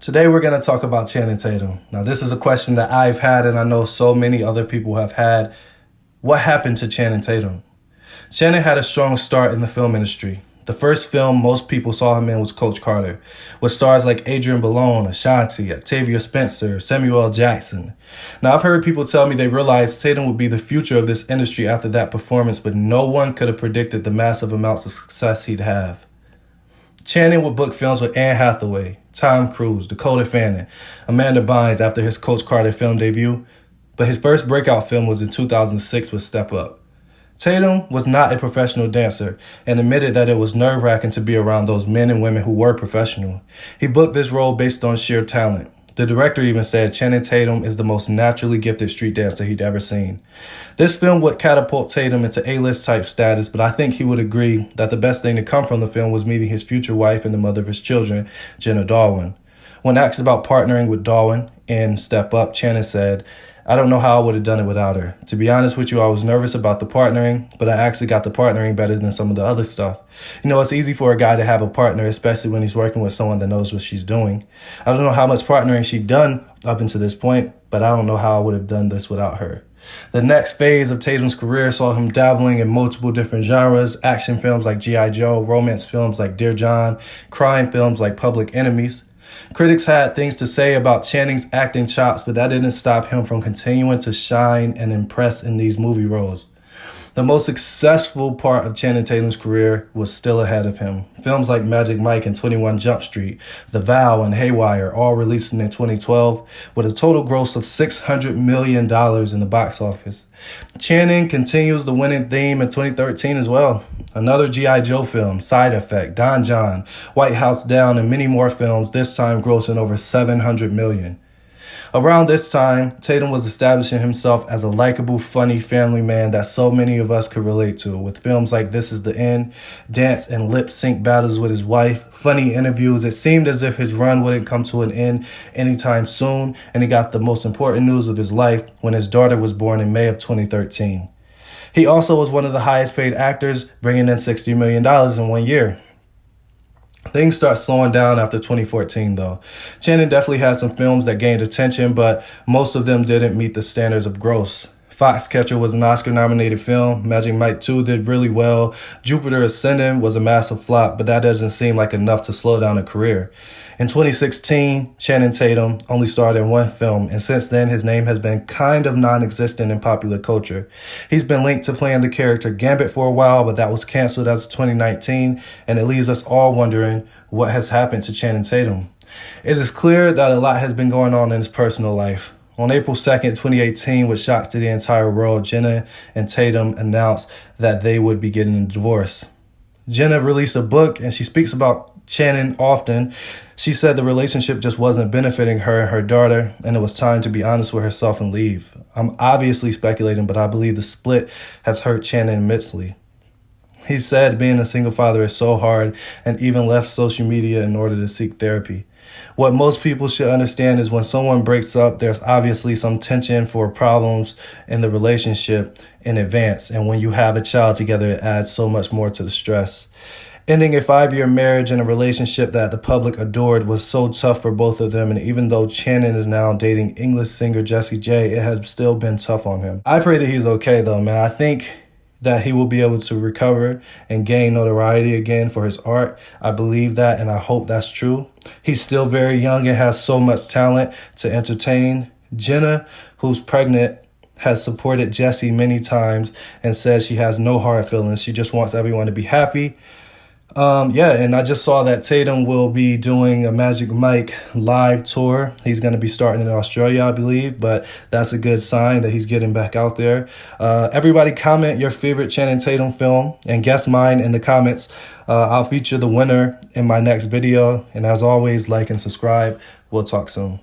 Today we're going to talk about Channing Tatum. Now this is a question that I've had and I know so many other people have had. What happened to Channing Tatum? Channing had a strong start in the film industry. The first film most people saw him in was Coach Carter, with stars like Adrian Ballone, Ashanti, Octavia Spencer, Samuel L. Jackson. Now I've heard people tell me they realized Tatum would be the future of this industry after that performance, but no one could have predicted the massive amounts of success he'd have. Channing would book films with Anne Hathaway, Tom Cruise, Dakota Fanning, Amanda Bynes after his Coach Carter film debut, but his first breakout film was in 2006 with Step Up. Tatum was not a professional dancer and admitted that it was nerve-wracking to be around those men and women who were professional. He booked this role based on sheer talent. The director even said Channing Tatum is the most naturally gifted street dancer he'd ever seen. This film would catapult Tatum into A-list type status, but I think he would agree that the best thing to come from the film was meeting his future wife and the mother of his children, Jenna Darwin. When asked about partnering with Darwin in Step Up, Channing said, "I don't know how I would have done it without her. To be honest with you, I was nervous about the partnering, but I actually got the partnering better than some of the other stuff. You know, it's easy for a guy to have a partner, especially when he's working with someone that knows what she's doing. I don't know how much partnering she'd done up until this point, but I don't know how I would have done this without her." The next phase of Tatum's career saw him dabbling in multiple different genres: action films like G.I. Joe, romance films like Dear John, crime films like Public Enemies. Critics had things to say about Channing's acting chops, but that didn't stop him from continuing to shine and impress in these movie roles. The most successful part of Channing Tatum's career was still ahead of him. Films like Magic Mike and 21 Jump Street, The Vow, and Haywire, all released in 2012, with a total gross of $600 million in the box office. Channing continues the winning theme in 2013 as well. Another G.I. Joe film, Side Effect, Don John, White House Down, and many more films, this time grossing over $700 million. Around this time, Tatum was establishing himself as a likable, funny family man that so many of us could relate to, with films like This Is the End, dance and lip sync battles with his wife, funny interviews. It seemed as if his run wouldn't come to an end anytime soon, and he got the most important news of his life when his daughter was born in May of 2013. He also was one of the highest paid actors, bringing in $60 million in 1 year. Things start slowing down after 2014, though. Channing definitely had some films that gained attention, but most of them didn't meet the standards of gross. Foxcatcher was an Oscar-nominated film. Magic Mike 2 did really well. Jupiter Ascending was a massive flop, but that doesn't seem like enough to slow down a career. In 2016, Channing Tatum only starred in one film, and since then his name has been kind of non-existent in popular culture. He's been linked to playing the character Gambit for a while, but that was canceled as of 2019, and it leaves us all wondering what has happened to Channing Tatum. It is clear that a lot has been going on in his personal life. On April 2nd, 2018, with shocks to the entire world, Jenna and Tatum announced that they would be getting a divorce. Jenna released a book, and she speaks about Channing often. She said the relationship just wasn't benefiting her and her daughter, and it was time to be honest with herself and leave. I'm obviously speculating, but I believe the split has hurt Channing immensely. He said being a single father is so hard, and even left social media in order to seek therapy. What most people should understand is when someone breaks up, there's obviously some tension for problems in the relationship in advance. And when you have a child together, it adds so much more to the stress. Ending a 5-year marriage and a relationship that the public adored was so tough for both of them. And even though Channing is now dating English singer Jessie J, it has still been tough on him. I pray that he's okay, though, man. I think that he will be able to recover and gain notoriety again for his art. I believe that, and I hope that's true. He's still very young and has so much talent to entertain. Jenna, who's pregnant, has supported Jessie many times and says she has no hard feelings. She just wants everyone to be happy. And I just saw that Tatum will be doing a Magic Mike live tour. He's going to be starting in Australia, I believe, but that's a good sign that he's getting back out there. Everybody comment your favorite Channing Tatum film and guess mine in the comments. I'll feature the winner in my next video. And as always, like and subscribe. We'll talk soon.